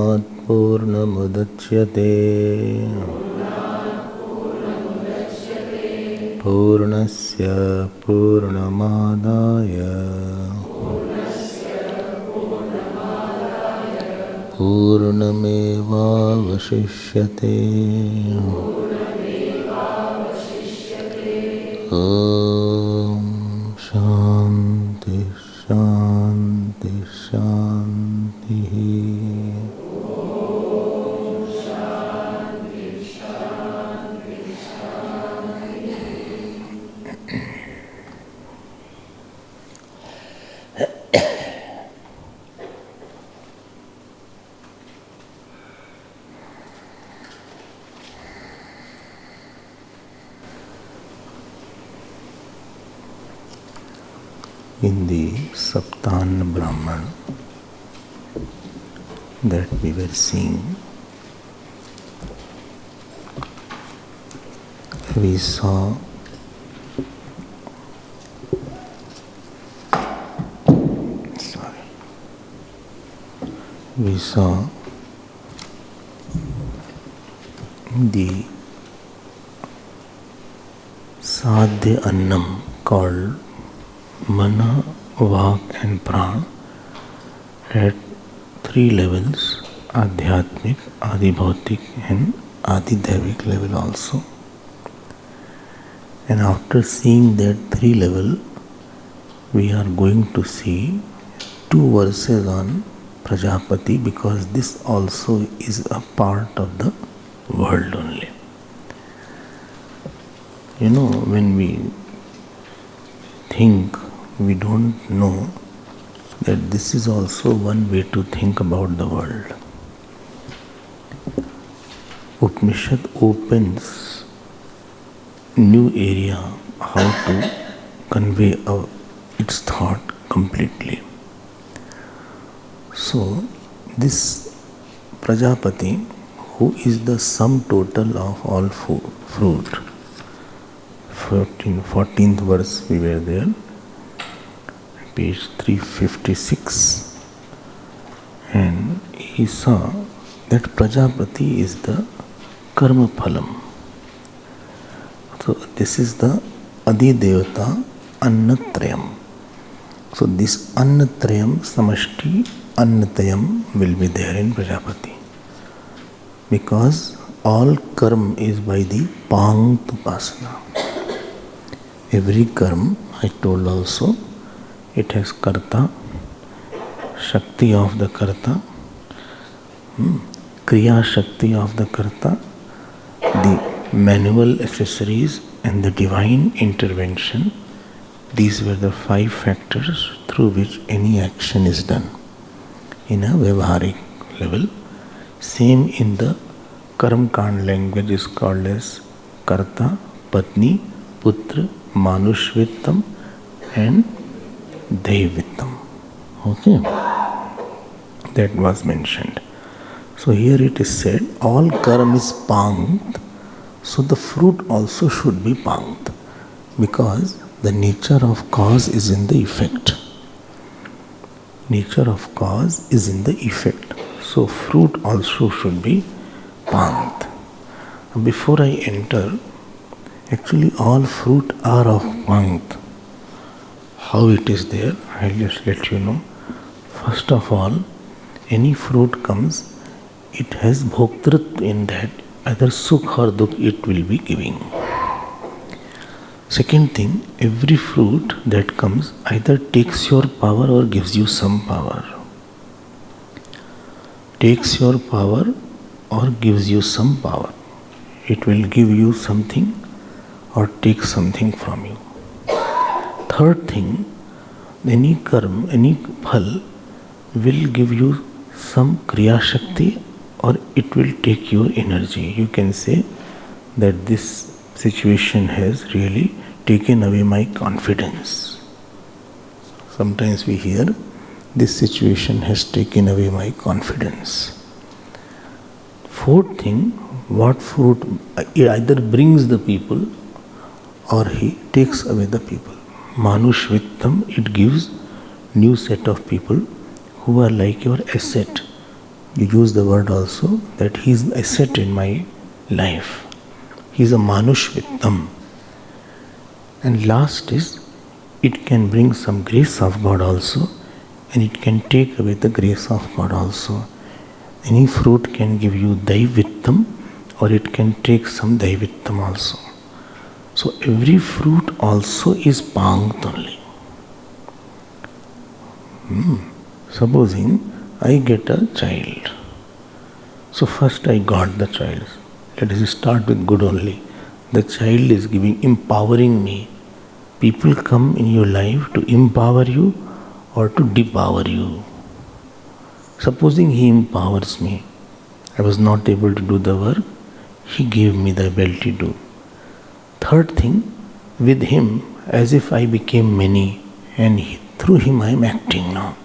पूर्णात् पूर्णमुदच्यते पूर्णस्य पूर्णमादाय पूर्णमेवावशिष्यते। ॐ शान्ति शान्ति शान्तिः। In the Saptan Brahman that we were seeing, we saw the Sadhya Annam called Mana, Vak and Pran at three levels: Adhyatmic, Adibhautik and Adidevik level also. And after seeing that three level, we are going to see two verses on Prajapati, because this also is a part of the world only. You know, when we think, we don't know that this is also one way to think about the world. Upanishad opens new area how to convey its thought completely. So this Prajapati, who is the sum total of all fruit, 14th verse we were there, page 356, and he saw that Prajapati is the Karma Phalam. So this is the Adi Devata Annatrayam. So this Annatrayam, Samashti Annatayam will be there in Prajapati, because all karma is by the Pangtupasana. Every karma, I told also, it has karta, shakti of the karta, kriya shakti of the karta, the manual accessories and the divine intervention. These were the 5 factors through which any action is done in a Vyavaharik level. Same in the Karam-kand language is called as Karta, Patni, Putra, Manushvittam and Deivittam. Okay? That was mentioned. So here it is said, all karma is pangt, so the fruit also should be pangt, because the nature of cause is in the effect. Nature of cause is in the effect. So fruit also should be pangt. Before I enter, actually all fruit are of pangt. How it is there, I'll just let you know. First of all, any fruit comes, it has bhoktritva in that, either sukh or dukh it will be giving. Second thing, every fruit that comes either takes your power or gives you some power. Takes your power or gives you some power. It will give you something or take something from you. Third thing, any karma, any phal will give you some kriya shakti or it will take your energy. You can say that this situation has really taken away my confidence. Sometimes we hear, this situation has taken away my confidence. Fourth thing, what fruit either brings the people or he takes away the people. Manushvittam, it gives new set of people who are like your asset, You use the word also that he is asset in my life. He is a Manushvittam. And last is, it can bring some grace of God also, and it can take away the grace of God also. Any fruit can give you Daivittam, or it can take some Daivittam also. So every fruit also is Pangt only. Supposing I get a child. So first I got the child. Let us start with good only. The child is empowering me. People come in your life to empower you or to depower you. Supposing he empowers me, I was not able to do the work, he gave me the ability to do. Third thing, with him, as if I became many, and through him I am acting now.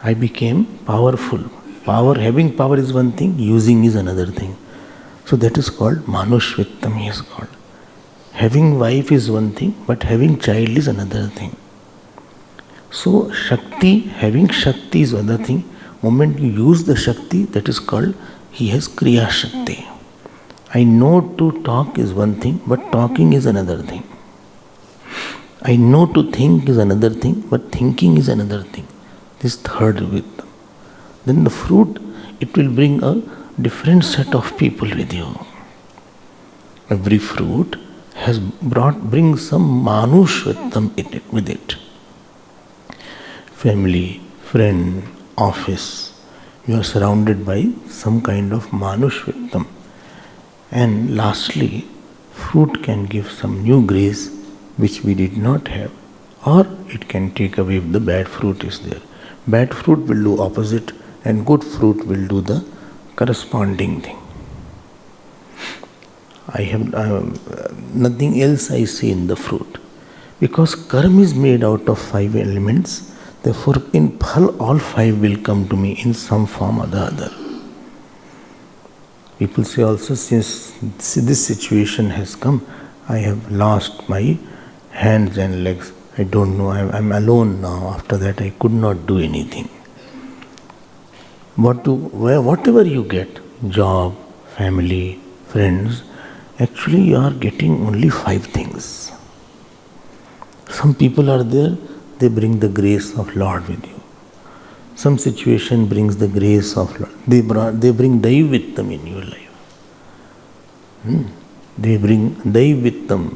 I became powerful. Having power is one thing, using is another thing. So that is called Manushvittam, he is called. Having wife is one thing, but having child is another thing. So having Shakti is another thing. Moment you use the Shakti, that is called, he has Kriya Shakti. I know to talk is one thing, but talking is another thing. I know to think is another thing, but thinking is another thing. This third with them. Then the fruit, it will bring a different set of people with you. Every fruit brings some Manushvittam with it. Family, friend, office, you are surrounded by some kind of Manushvittam. And lastly, fruit can give some new grace which we did not have, or it can take away if the bad fruit is there. Bad fruit will do opposite, and good fruit will do the corresponding thing. I have nothing else I see in the fruit. Because karma is made out of 5 elements, therefore in phal all 5 will come to me in some form or the other. People say also, since this situation has come, I have lost my hands and legs. I don't know, I'm alone now. After that I could not do anything. Whatever you get, job, family, friends, actually you are getting only 5 things. Some people are there, they bring the grace of Lord with you. Some situation brings the grace of Lord. They bring Daivittam in your life. They bring Daivittam.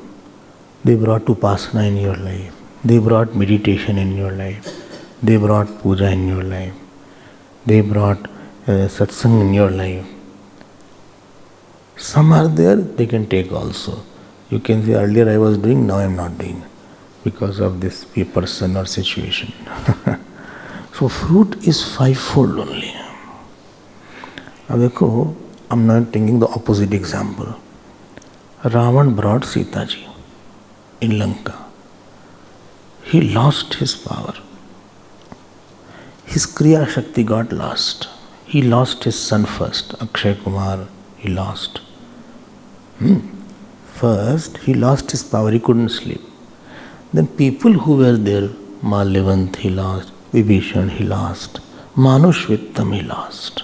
They brought Upasana in your life. They brought meditation in your life. They brought puja in your life. They brought satsang in your life. Some are there, they can take also. You can say, earlier I was doing, now I am not doing, because of this person or situation. So fruit is 5-fold only. Now I'm not taking the opposite example. Ravan brought Sita ji in Lanka. He lost his power. His Kriya Shakti got lost. He lost his son first, Akshay Kumar, he lost. First, he lost his power, he couldn't sleep. Then people who were there, Malyavant he lost, Vibhishan he lost, Manushvittam he lost.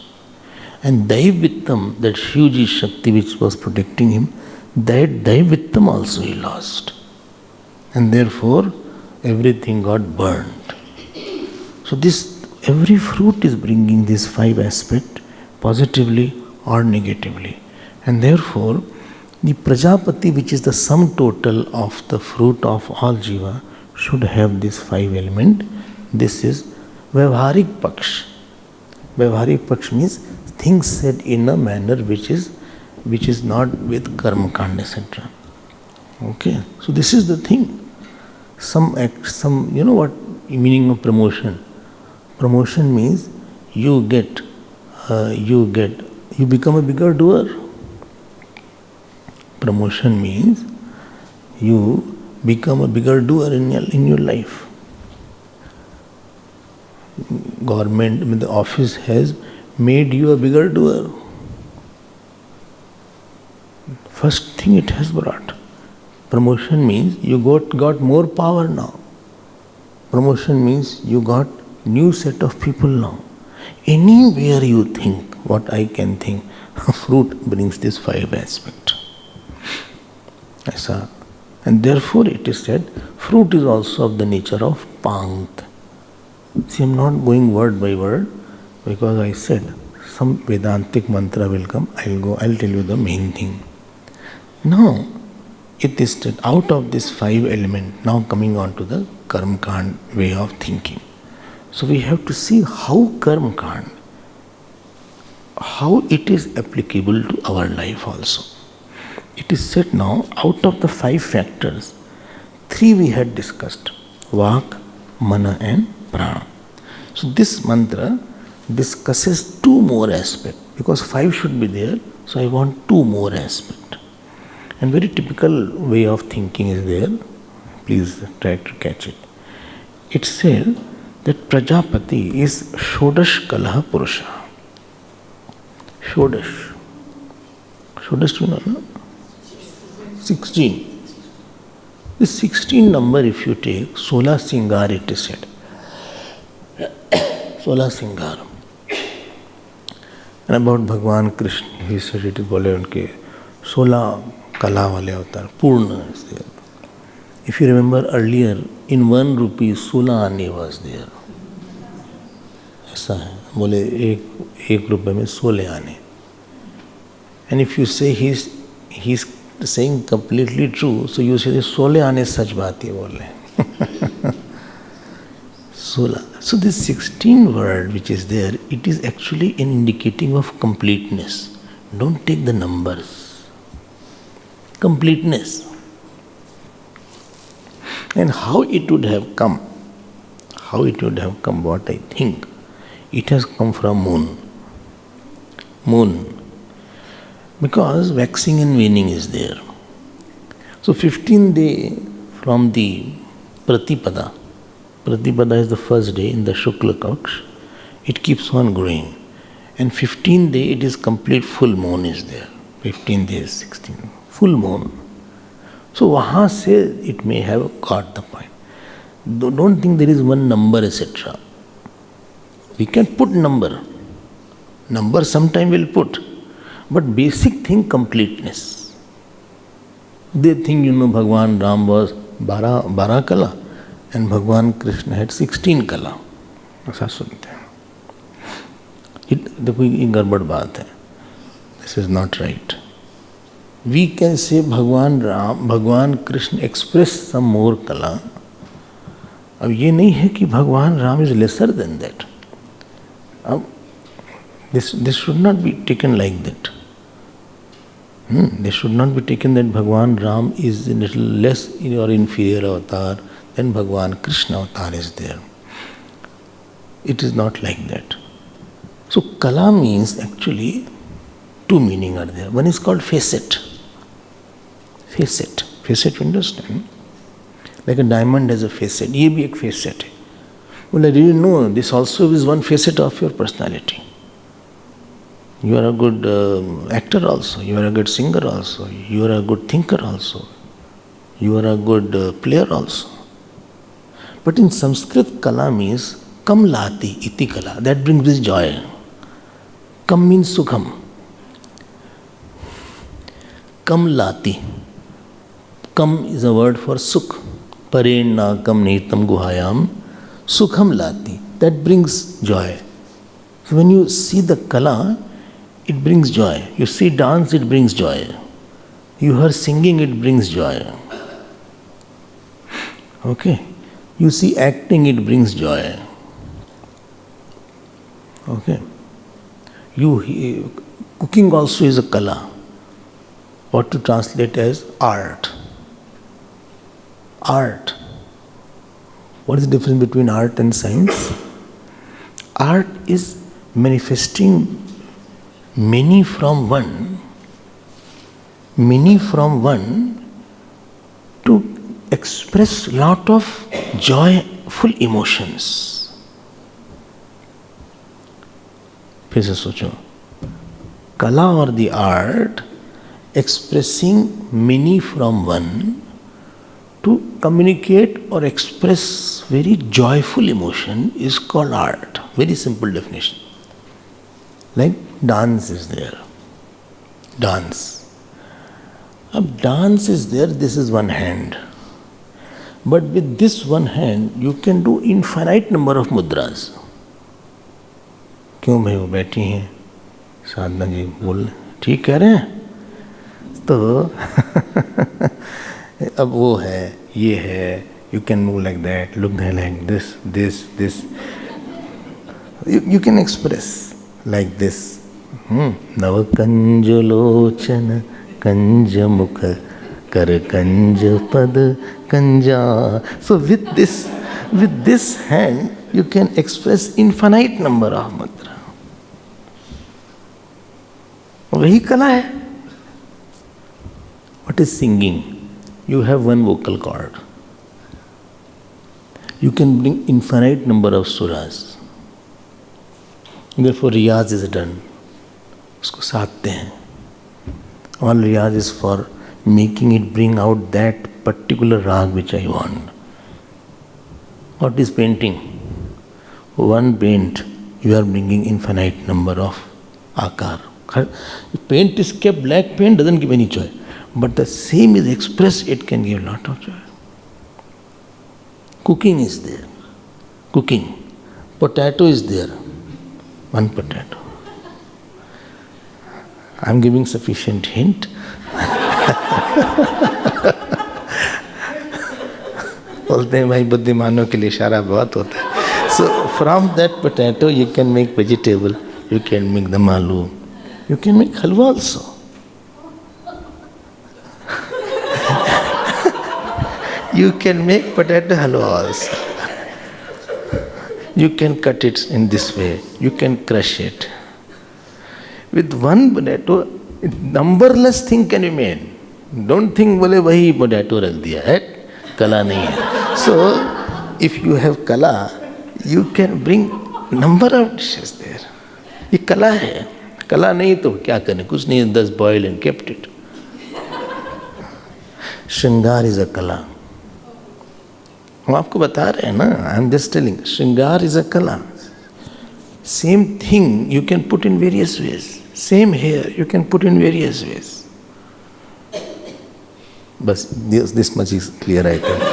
And Daivittam, that Shivji Shakti which was protecting him, that Daivittam also he lost. And therefore, everything got burned. So every fruit is bringing these 5 aspects, positively or negatively. And therefore, the Prajapati, which is the sum total of the fruit of all Jiva, should have these 5 elements. This is Vyavharik Paksh. Vyavharik Paksh means things said in a manner which is not with Karma Kand, etc. Okay, so this is the thing. You know what meaning of promotion? Promotion means you become a bigger doer. Promotion means you become a bigger doer in your life. Government, the office has made you a bigger doer. First thing it has brought. Promotion means you got more power now. Promotion means you got new set of people now. Anywhere you think, what I can think, fruit brings this 5 aspect. ऐसा. And therefore it is said, fruit is also of the nature of pankt. See, I am not going word by word, because I said some Vedantic mantra will come. I'll tell you the main thing. Now, it is that out of this 5 element, now coming on to the Karma Kand way of thinking. So we have to see how Karma Kand, how it is applicable to our life also. It is said now, out of the 5 factors, 3 we had discussed, Vak, Mana and Prana. So this mantra discusses 2 more aspects, because 5 should be there, so I want 2 more aspects. And very typical way of thinking is there. Please try to catch it. It says that Prajapati is Shodash Kalaha Purusha. Shodash. Shodash, you know, no? 16. This 16 number, if you take, 16 Singar, it is said. 16 Singar. And about Bhagwan Krishna, he said it is बोले उनके 16 कला वाले अवतार पूर्ण is there. If you remember earlier, in 1 rupee 16 आने was there. ऐसा है, बोले एक रुपए में 16 आने. And if you say he's saying completely true, so you say 16 आने सच बात ही बोले. 16. So this 16 word which is there, it is actually an indicating of completeness. Don't take the numbers. Completeness. And how it would have come, what I think, it has come from moon. Moon. Because waxing and waning is there. So 15th day from the Pratipada. Pratipada is the first day in the Shukla Kaksh. It keeps on growing. And 15th day it is complete full moon is there. 15 days, 16. Full moon. So wahan se it may have got the point. Don't think there is one number, etc. We can put number. Number sometime we'll put. But basic thing, completeness. They think, Bhagwan Ram was 12 kala and Bhagwan Krishna had 16 kala. ऐसा सुनते हैं. देखो ये गड़बड़ बात है. This is not right. We can say Bhagwan Krishna expressed some more kala. अब ये नहीं है कि भगवान Ram is lesser than that. अब this should not be taken like that. This should not be taken that Bhagwan Ram is a little less or inferior avatar than Bhagwan Krishna avatar is there. It is not like that. So kala means actually 2 meanings are there. One is called facet. Facet. Facet, you understand? Like a diamond has a facet. ये भी एक facet है. Well, I didn't know this also is one facet of your personality. You are a good actor also. You are a good singer also. You are a good thinker also. You are a good player also. But in Sanskrit, kala means kam lati iti kala. That brings this joy. Kam means sukham. Kam lati. Kam is a word for sukh. Parena kam netam guhayam. Sukham lati. That brings joy. So when you see the kala, it brings joy. You see dance, it brings joy. You hear singing, it brings joy. Okay. You see acting, it brings joy. Okay. Cooking also is a kala. What to translate as art. Art. What is the difference between art and science? Art is manifesting many from one to express lot of joyful emotions. फिर से सोचो, कला or the art expressing many from one to communicate or express very joyful emotion is called art. Very simple definition. Like dance is there. Dance. अब dance is there, this is one hand. But with this one hand, you can do infinite number of mudras. क्यों भाई वो बैठी हैं साधना जी बोल ठीक कह रहे हैं तो अब वो है ये है you can move like that, look like this you can express like this. नव कंज लोचन कंज मुख कर कंज पद कंजा. So with this hand you can express infinite number of mudra. वही कला है. What is singing? You have one vocal cord. You can bring infinite number of suras. Therefore riyaz is done. उसको साधते हैं. All riyaz is for making it bring out that particular rag which I want. What is painting? One paint, you are bringing infinite number of akar. Paint is kept, black paint doesn't give any joy. But the same is expressed, it can give lot of joy. Cooking is there. Cooking. Potato is there. One potato. I am giving sufficient hint. बोलते हैं भाई बुद्धिमानों के लिए इशारा बहुत होता है. So from that potato you can make vegetable, you can make the malu, you can make halwa also. You can make potato halwa also. You can cut it in this way, you can crush it. With one potato, numberless thing can be made. Don't think बोले वही potato रख दिया है, कला नहीं है. So if you have kala, you can bring number of dishes there. ये कला है. कला नहीं तो क्या करें, कुछ नहीं, 10 boiled and kept it. श्रृंगार is a कला. हम आपको बता रहे हैं ना, I am just telling. श्रृंगार is a कला. Same thing you can put in various ways. Same hair you can put in various ways. Bas, this much is clear, I think.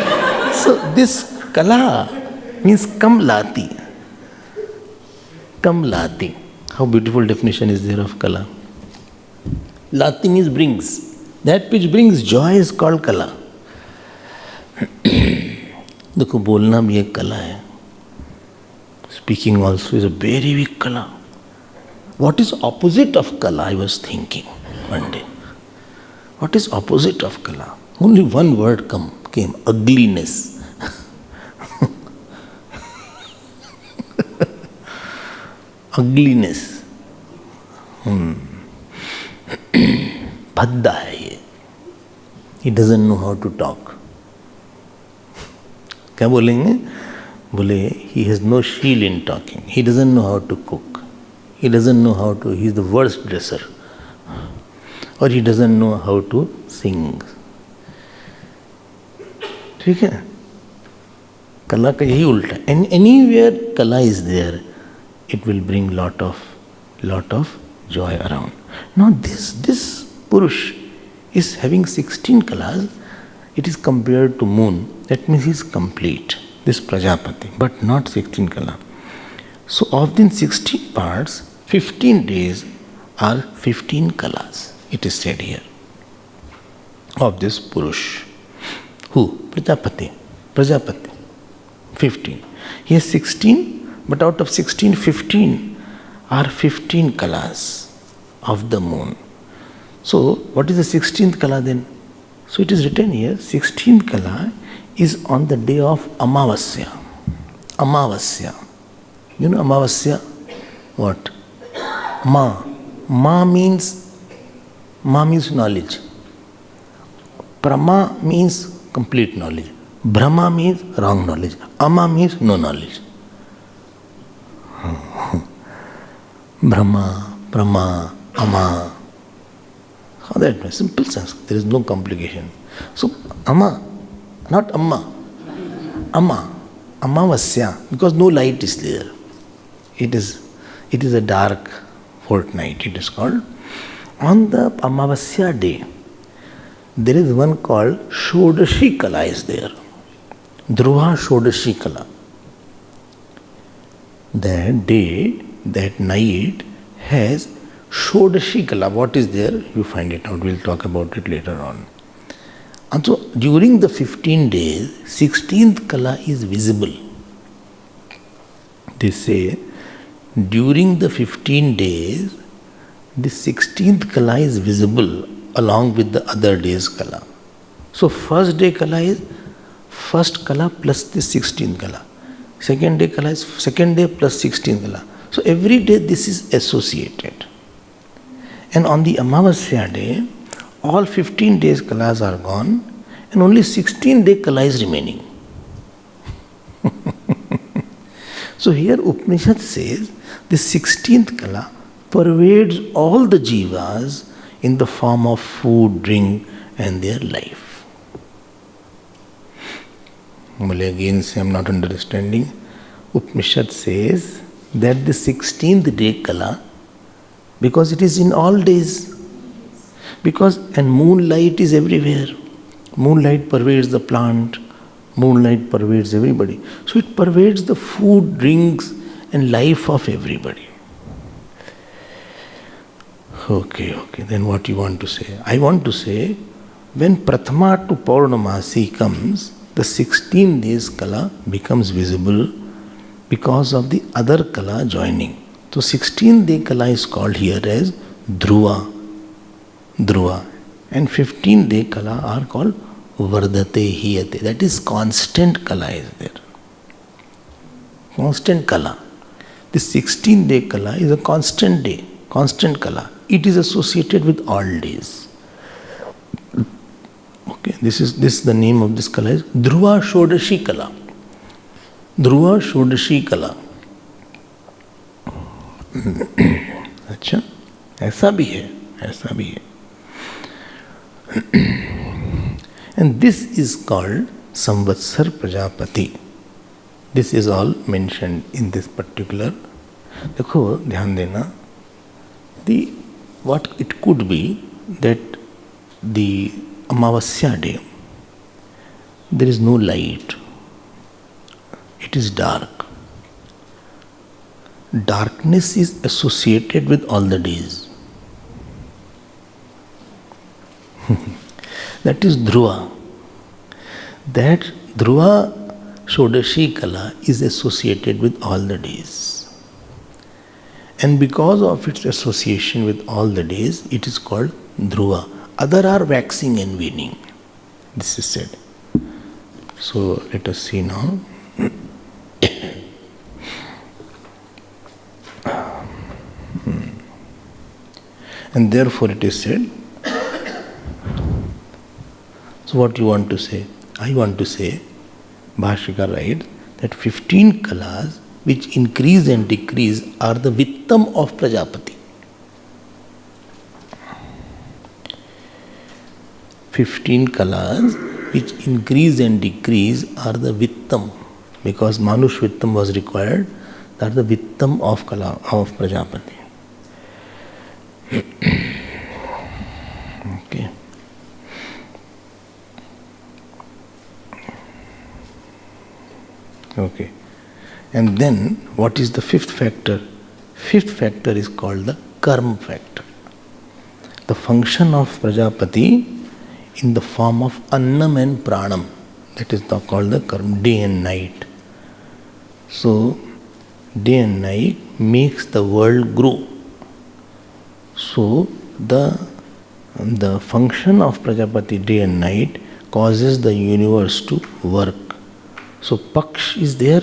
So this kala means kamlati. Kamlati. How beautiful definition is there of kala. Lati means brings. That which brings joy is called kala. देखो बोलना भी एक कला है. Speaking also is a very big kala. What is opposite of kala? I was thinking one day. What is opposite of kala? Only one word came, ugliness. Ugliness. Bhadda hai ye. He doesn't know how to talk. क्या बोलेंगे? बोले he has no shield in talking. He doesn't know how to cook. He doesn't know how to, he is the worst dresser. Or he doesn't know how to sing. ठीक है. कला का यही उल्टा. And anywhere kala is there, it will bring lot of joy around. Now this Purush is having 16 kalas. It is compared to moon. That means he is complete. This Prajapati, but not 16 kala. So of the 16 parts, 15 days are 15 kalas. It is said here of this Purush. Who? Prajapati. 15. He has 16, but out of 16, 15 are 15 kalas of the moon. So, what is the 16th kala then? So, it is written here, 16th kala is on the day of Amavasya. Amavasya. You know Amavasya? What? Ma means knowledge. Prama means complete knowledge. Brahma means wrong knowledge. Ama means no knowledge. Brahma, Prama, Ama. How that means? Simple sense. There is no complication. So, Ama, not Amma. Ama. Amavasya. Because no light is there. It is a dark fortnight it is called. On the Amavasya day, there is one called Shodashi Kala is there. Dhruva Shodashi Kala. That day, that night has Shodashi Kala. What is there? You find it out. We'll talk about it later on. And so during the 15 days, 16th Kala is visible. They say during the 15 days, the 16th Kala is visible along with the other days Kala. So first day Kala is first Kala plus the 16th Kala. Second day Kala is second day plus 16th Kala. So every day this is associated. And on the Amavasya day, all 15 days Kalas are gone and only 16 day Kala is remaining. So here Upanishad says the 16th Kala pervades all the jivas in the form of food, drink and their life. Well, again say I am not understanding. Upanishad says that the 16th day Kala, because it is in all days, and moonlight is everywhere. Moonlight pervades the plant, moonlight pervades everybody. So it pervades the food, drinks and life of everybody. Okay, then what you want to say? I want to say, when Prathama to Paurnamasi comes, the 16 days Kala becomes visible because of the other Kala joining. So 16 day Kala is called here as Dhruva, and 15 day Kala are called Vardate Hiyate. That is constant Kala is there. Constant Kala. The 16 day Kala is a constant day, constant Kala. It is associated with all days. Okay, this is the name of this Kala is Dhruva Shodashi Kala. Dhruva Shodashi Kala. अच्छा, ऐसा भी है. And this is called Samvatsar Prajapati. This is all mentioned in this particular. देखो ध्यान देना. What it could be that the Amavasya day, there is no light. It is dark. Darkness is associated with all the days. That is Dhruva. That Dhruva Shodashi Kala is associated with all the days. And because of its association with all the days, it is called Dhruva. Other are waxing and waning. This is said. So let us see now. And therefore it is said. So what you want to say? I want to say, Bhashikar writes, that 15 Kalas which increase and decrease are the Vittam of Prajapati. 15 Kalas which increase and decrease are the Vittam, because Manush Vittam was required, that are the Vittam of Kala of Prajapati. Okay. Okay. And then what is the fifth factor? Fifth factor is called the Karma factor. The function of Prajapati in the form of Annam and Pranam. That is called the Karma, day and night. So, day and night makes the world grow. So, the function of Prajapati day and night causes the universe to work. So, Paksh is there,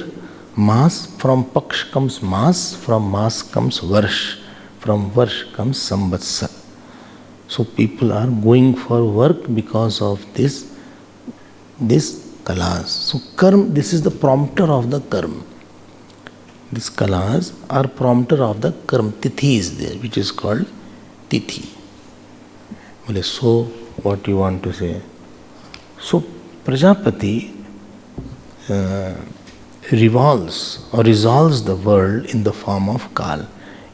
mass, from Paksh comes mass, from mass comes Varsh, from Varsh comes Samvatsar. So, people are going for work because of this Kalas. So, Karm, this is the prompter of the Karm. These Kalas are prompter of the Karm. Tithi is there, which is called Tithi. So, what you want to say? So, Prajapati revolves or resolves the world in the form of Kal.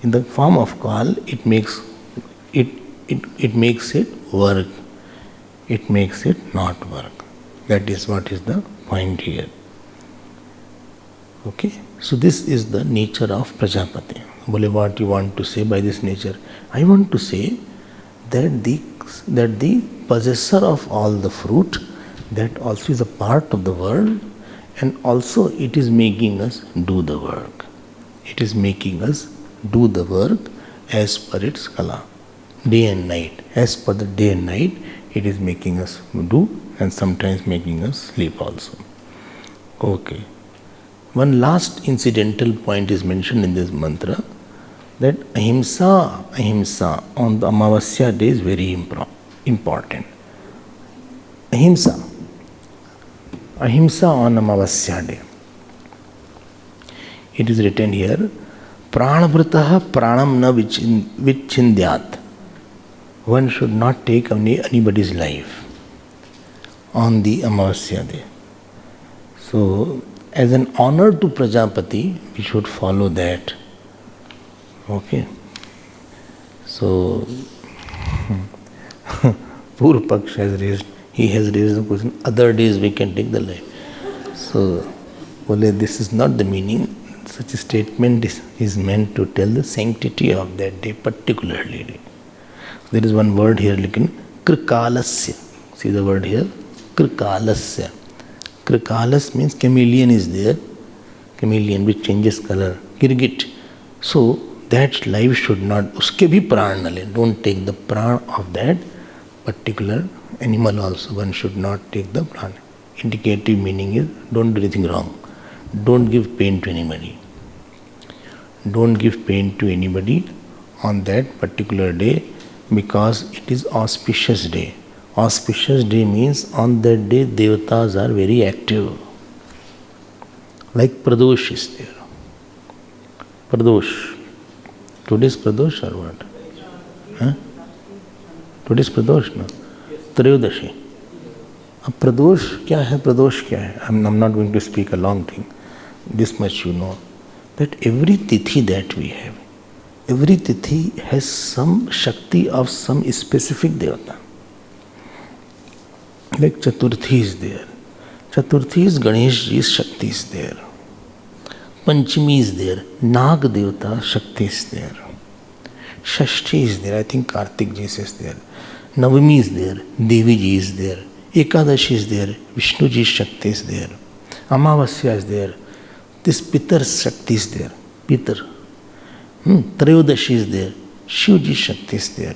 In the form of call, it makes it work. It makes it not work. That is what is the point here. Okay? So this is the nature of Prajapati. Bole, what you want to say by this nature? I want to say that the possessor of all the fruit, that also is a part of the world, and also it is making us do the work. It is making us do the work as per its kala. Day and night. As per the day and night, it is making us do, and sometimes making us sleep also. Okay. One last incidental point is mentioned in this mantra, that ahimsa on the Amavasya day is very important. Ahimsa on Amavasya day. It is written here, Pranavritah pranam na vichindyat. One should not take anybody's life on the Amavasya day. So, as an honor to Prajapati, we should follow that. Okay. So, Purva Paksh has raised the question, other days we can take the life. So, this is not the meaning. Such a statement is meant to tell the sanctity of that day, particularly. There is one word here, krikalasya. See the word here? Krikalasya. Krikalas means chameleon is there. Chameleon which changes color. Girgit. So, that life should not, uske bhi pran na le. Don't take the pran of that particular animal also. One should not take the pran. Indicative meaning is, don't do anything wrong. Don't give pain to anybody. Don't give pain to anybody on that particular day, because it is auspicious day. Auspicious day means on that day devatas are very active. Like Pradosh is there. Pradosh. Today's Pradosh or what? Huh? Today's Pradosh, no? Trayodashi. Pradosh kya hai? Pradosh kya hai? I'm not going to speak a long thing. This much you know. That every tithi that we have, every tithi has some Shakti of some specific Devata. Like Chaturthi is there. Chaturthi is Ganeshji's Shakti is there. Panchami is there. Nag Devata Shakti is there. Shashti is there. I think Kartik ji is there. Navami is there. Devi ji is there. Ekadashi is there. Vishnu ji's Shakti is there. Amavasya is there. This Pitar's Shakti is there. Pitar. Trayodashi is there. Shivji's Shakti is there.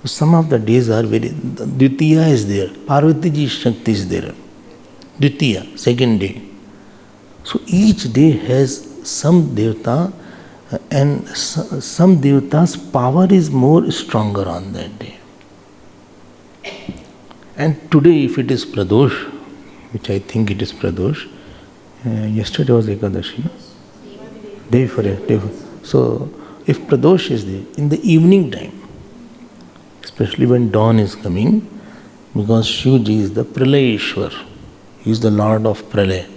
So some of the days are very... Dvitiya is there. Parvatiji's Shakti is there. Dvitiya, second day. So each day has some Devata, and some Devata's power is more stronger on that day. And today if it is Pradosh, which I think it is Pradosh, yesterday was Ekadashi, no? Day for day. So, if Pradosh is there, in the evening time, especially when dawn is coming, because Shivji is the Pralayeshwar, he is the Lord of Pralay,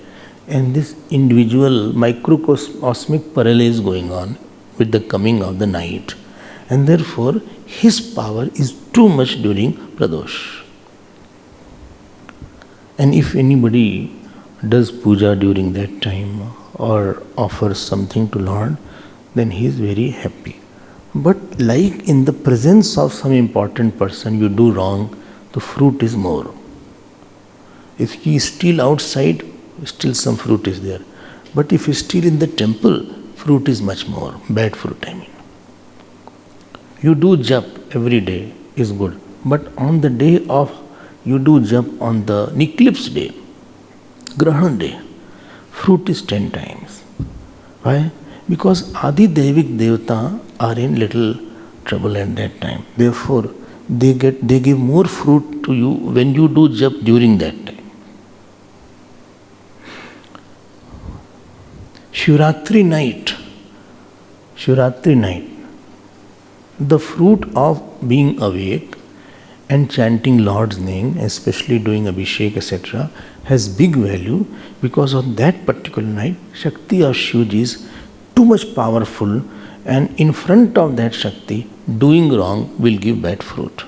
and this individual microcosmic Pralay is going on with the coming of the night, and therefore his power is too much during Pradosh. And if anybody does puja during that time or offers something to Lord, then he is very happy. But like in the presence of some important person you do wrong, the fruit is more. If he is still outside, still some fruit is there. But if he is still in the temple, fruit is much more. Bad fruit, I mean. You do jap every day is good. But on the day of, you do jap on the eclipse day, Grahan day, fruit is 10 times. Why? Because Adi Devik Devata are in little trouble at that time. Therefore, they give more fruit to you when you do jap during that time. Shivratri night, the fruit of being awake and chanting Lord's name, especially doing Abhishek, etc., has big value, because on that particular night, Shakti of Shivji is too much powerful, And in front of that Shakti, doing wrong will give bad fruit.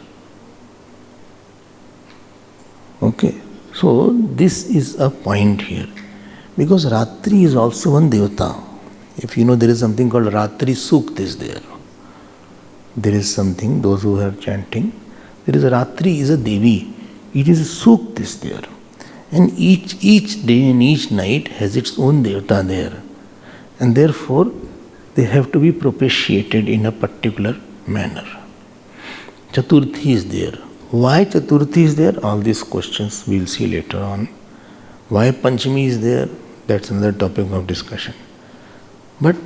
Okay, so this is a point here. Because Ratri is also one Devata. If you know, there is something called Ratri Sukta is there. There is something, those who are chanting, there is a Ratri is a Devi. It is a Sukta is there. And each day and each night has its own Devata there. And therefore, they have to be propitiated in a particular manner. Chaturthi is there. Why Chaturthi is there? All these questions we will see later on. Why Panchami is there? That's another topic of discussion. But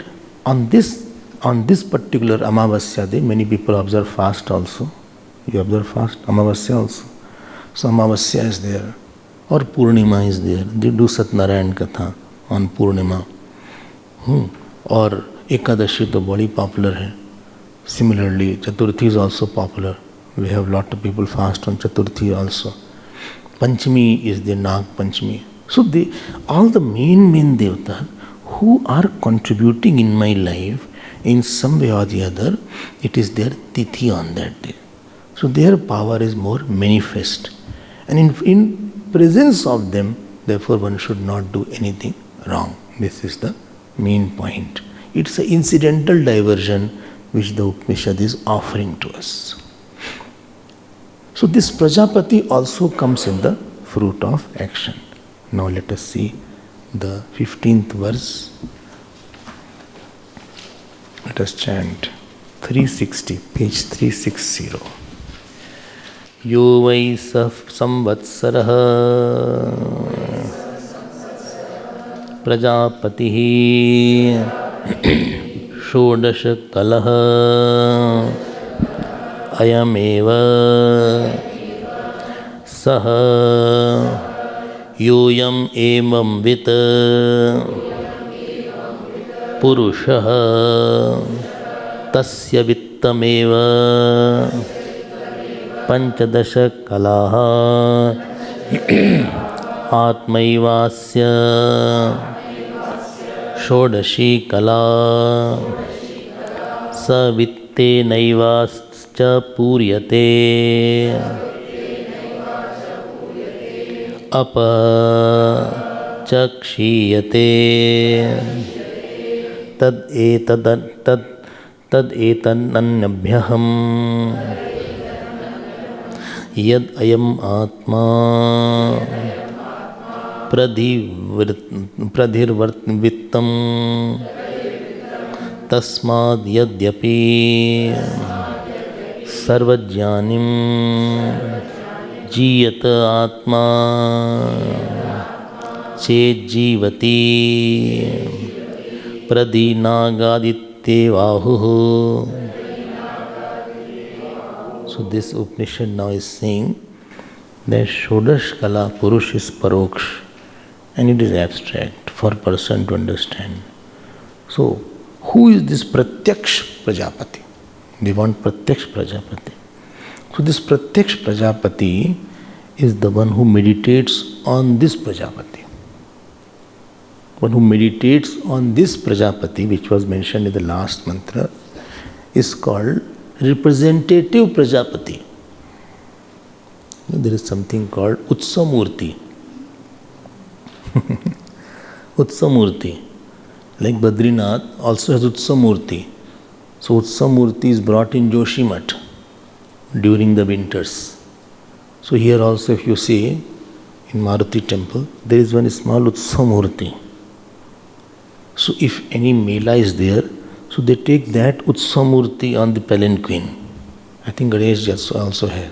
on this particular Amavasya day, many people observe fast also. You observe fast, Amavasya also. So Amavasya is there. Or Purnima is there. They do Satnarayan Katha on Purnima. Or Ekadashi to very popular hai. Similarly, Chaturthi is also popular. We have lot of people fast on Chaturthi also. Panchami is the Nag Panchami. So all the main devatas who are contributing in my life in some way or the other, it is their tithi on that day. So their power is more manifest. And in presence of them, therefore one should not do anything wrong. This is the main point. It's an incidental diversion which the Upanishad is offering to us. So this Prajapati also comes in the fruit of action. Now let us see the 15th verse. Let us chant 360, page 360. Yo vai samvatsarah Prajapatihi Shodash Kalah Ayameva Saha Yoyam Emam Vita Purushaha Tasya Vittameva Panchadasha Kalaha Atmaivasya Shodashi Kala Savitte Naivascha Puryate Apa Chakshiyate Tad etananyabhyaham Yad ayam atma pradhirvittam tasmad yadyapi sarvajnanim jiyata atma chejjivati pradinagadityevahu. So this Upanishad now is saying that Shodash Kala Purush is Paroksh and it is abstract for person to understand. So who is this Pratyaksh Prajapati? They want Pratyaksh Prajapati. So this Pratyaksh Prajapati is the one who meditates on this Prajapati. One who meditates on this Prajapati, which was mentioned in the last mantra, is called representative Prajapati. There is something called Utsamurti. Utsamurti. Like Badrinath also has Utsamurti. So Utsamurti is brought in Joshimath during the winters. So here also if you see in Maruti temple, there is one small Utsamurti. So if any Mela is there, so they take that Utsamurti on the palanquin. I think Ganesh also has.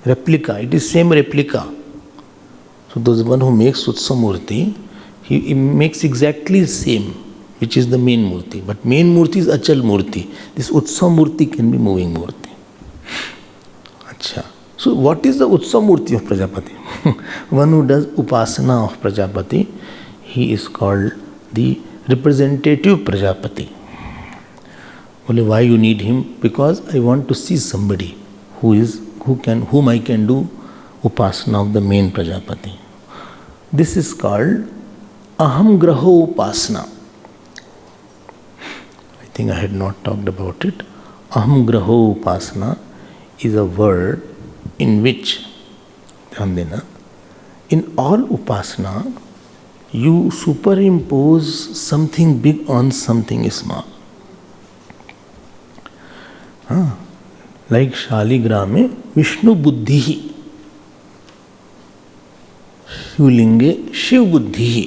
Replica, it is same replica. So the one who makes Utsamurti, he makes exactly same, which is the main Murti. But main Murti is Achal Murti. This Utsamurti can be moving Murti. Acha. So what is the Utsamurti of Prajapati? One who does Upasana of Prajapati, he is called the representative Prajapati. Only why you need him? Because I want to see somebody whom I can do Upasana of the main Prajapati. This is called Aham Graho Upasana. I think I had not talked about it. Aham Graho Upasana is a word in which, in all Upasana, you superimpose something big on something small. Like Shaligra में विष्णु बुद्धि ही, शिवलिंगे शिव बुद्धि ही,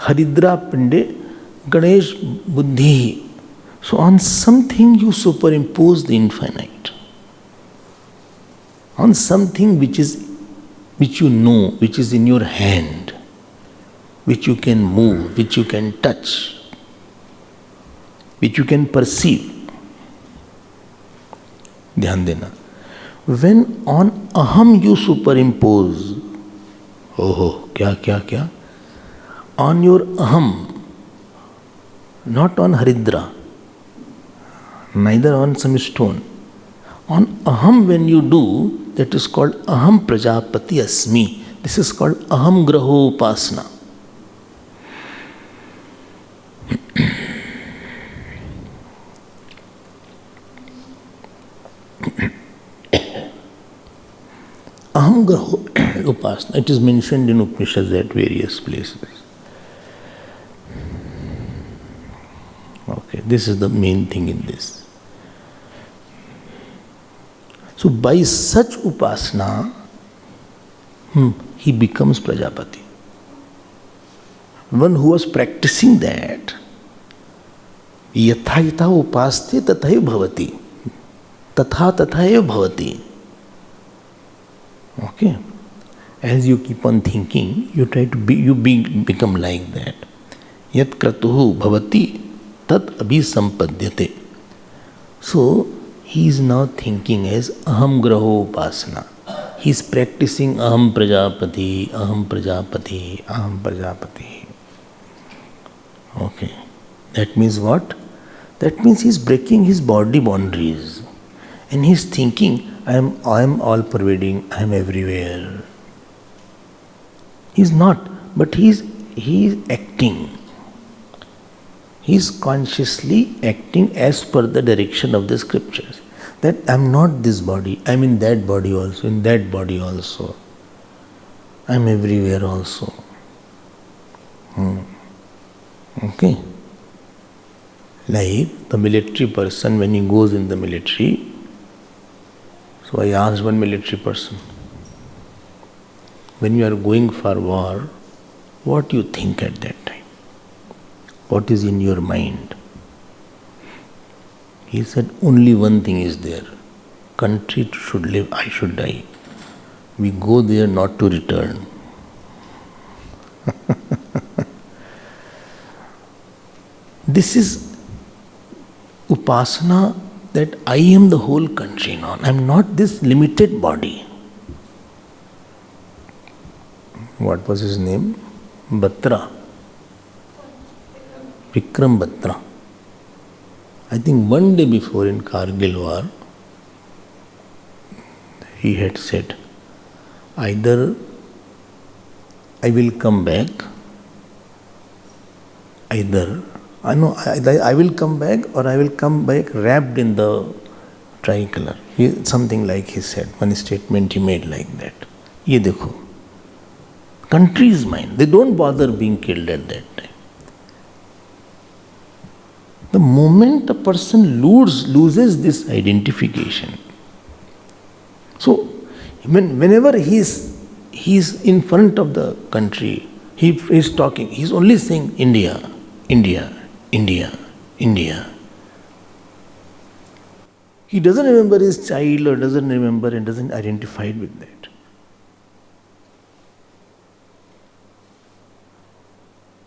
हरिद्रा पिंडे गणेश बुद्धि ही. So on something you superimpose the infinite, on something which you know, which is in your hand, which you can move, which you can touch, which you can perceive. ध्यान देना. When on aham you superimpose, क्या, on your aham, not on Haridra, neither on some stone. On aham when you do, that is called aham prajapati asmi. This is called aham graho upasana. Aham graho upasana. It is mentioned in Upanishads at various places. Okay, this is the main thing in this. So by such upasana, he becomes Prajapati. One who was practicing that, yatha yatha upaste tathaiva bhavati. Tatha tathaiva bhavati. Okay. As you keep on thinking, you try to become like that. Yat kratuhu bhavati tat abhisampadhyate. So, he is now thinking as aham graho upasana. He is practicing aham prajapati, aham prajapati, aham prajapati. Okay. That means what? That means he is breaking his body boundaries. And he is thinking, I am all pervading, I am everywhere. He is not, but he is acting. He is consciously acting as per the direction of the scriptures. That I am not this body, I am in that body also, in that body also. I am everywhere also. Okay. Like the military person, when he goes in the military, so I asked one military person, when you are going for war, what do you think at that time? What is in your mind? He said, only one thing is there. Country should live, I should die. We go there not to return. This is upasana, that I am the whole country now. I am not this limited body. What was his name? Batra. Vikram Batra. I think one day before in Kargil war, he had said, either I will come back, I will come back, or I will come back wrapped in the tricolor. Something like he said, one statement he made like that. Ye dekho. Country is mine. They don't bother being killed at that time. The moment a person loses this identification, so whenever he is in front of the country, he is talking, he is only saying India, India, India, India. He doesn't remember his child or doesn't remember and doesn't identify with that.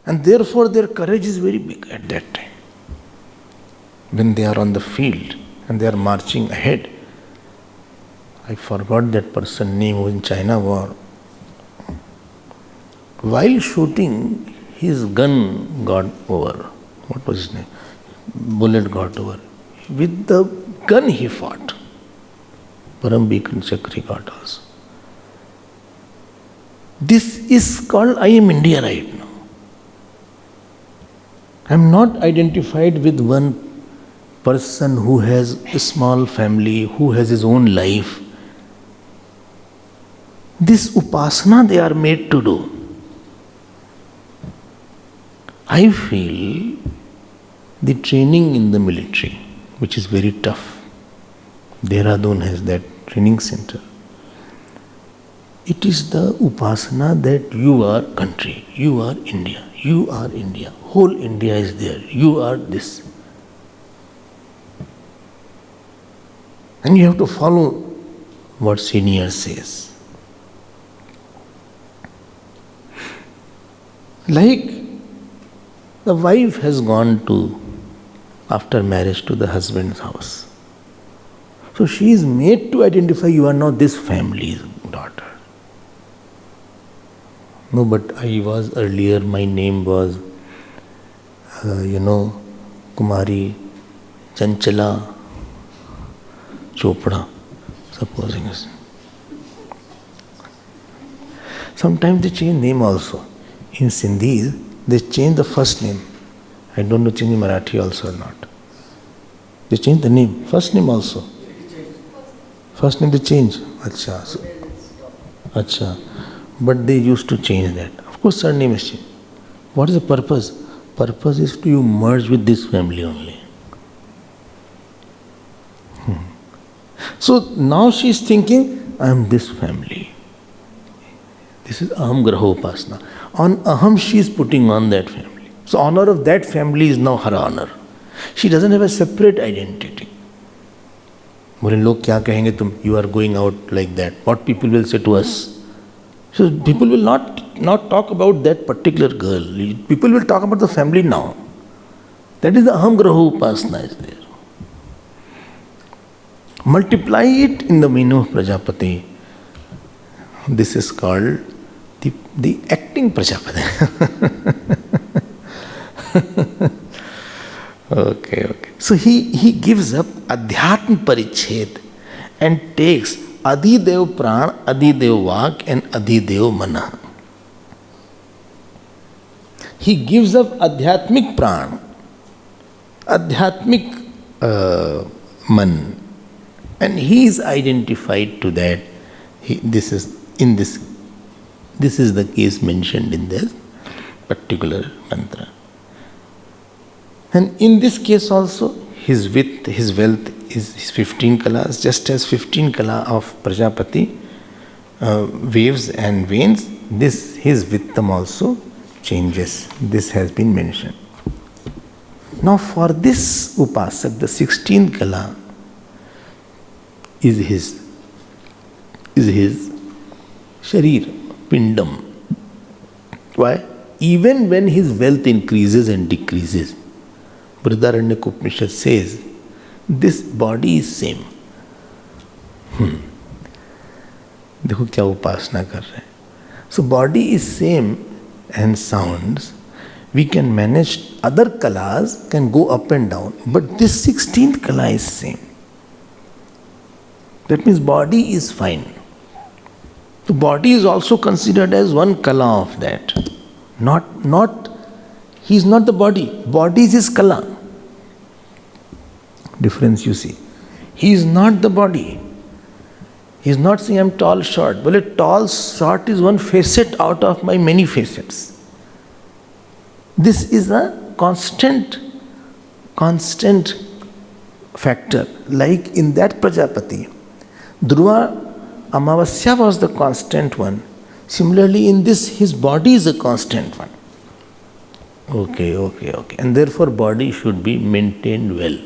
And therefore their courage is very big at that time. When they are on the field and they are marching ahead. I forgot that person's name who in China war. While shooting, his gun got over. What was his name? Bullet got over. With the gun he fought. Parambikran Chakri got also. This is called I am India right now. I am not identified with one person who has a small family, who has his own life. This upasana they are made to do. I feel the training in the military, which is very tough. Dehradun has that training center. It is the upasana that you are country, you are India, you are India, whole India is there, you are this. And you have to follow what senior says. Like the wife has gone to, after marriage, to the husband's house. So she is made to identify, you are not this family's daughter. No, but I was earlier, my name was, Kumari Chanchala Chopra, supposing us. Sometimes they change name also. In Sindhi, they change the first name. I don't know change in Marathi also or not. They change the name, first name also. First name they change. Acha. But they used to change that. Of course, surname is changed. What is the purpose? Purpose is to you merge with this family only. So now she is thinking, I am this family. This is Aham Graha Upasana. On Aham she is putting on that family. So honor of that family is now her honor. She doesn't have a separate identity. बोले लोग क्या कहेंगे तुम, you are going out like that. What people will say to us? So people will not talk about that particular girl. People will talk about the family now. That is the Aham Graha Upasana is there. Multiply it in the meaning of Prajapati. This is called the acting Prajapati. Okay. So he gives up Adhyatma Parichet and takes Adidev Pran, Adidev Vak and Adidev Mana. He gives up Adhyatmik Pran, Adhyatmik Man, and he is identified to that. This is the case mentioned in this particular mantra. And in this case also, his width, his wealth is 15 kalas, just as 15 kala of Prajapati waves and veins, his vidtam also changes. This has been mentioned. Now for this upasak, the 16th kala is his sharir, pindam. Why? Even when his wealth increases and decreases, Brihadaranyaka Upanishad says, this body is same. देखो क्या उपासना कर रहे हैं. So body is same and sounds. We can manage, other kalas can go up and down, but this 16th kala is same. That means body is fine. The body is also considered as one kala of that. He is not the body. Body is his kala. Difference you see. He is not the body. He is not saying I am tall, short. Well, tall, short is one facet out of my many facets. This is a constant factor. Like in that Prajapati, Dhruva Amavasya was the constant one. Similarly, in this, his body is a constant one. Okay. And therefore, body should be maintained well.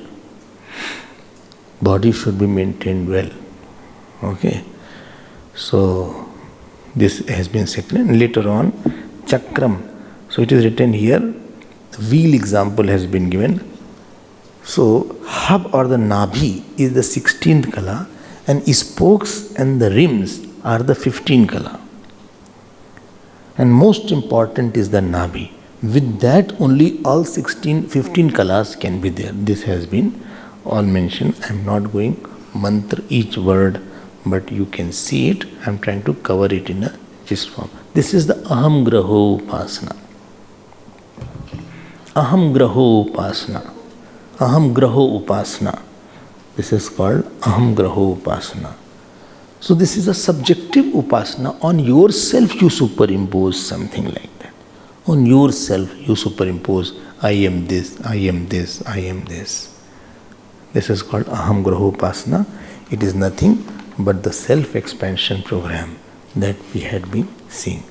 Body should be maintained well. Okay. So, this has been second. Later on, Chakram. So, it is written here, the wheel example has been given. So, hub or the Nabhi is the 16th kala, and spokes and the rims are the 15th kala. And most important is the Nabhi. With that only all 15 kalas can be there. This has been all mentioned. I am not going mantra each word, but you can see it. I am trying to cover it in a gist form. This is the Aham Graho Upasana. aham graho upasana. Aham graho upasana. This is called aham graho upasana. So this is a subjective upasana. On yourself you superimpose something like that. On yourself you superimpose, I am this, I am this, I am this. This is called aham graho upasana. It is nothing but the self-expansion program that we had been seeing.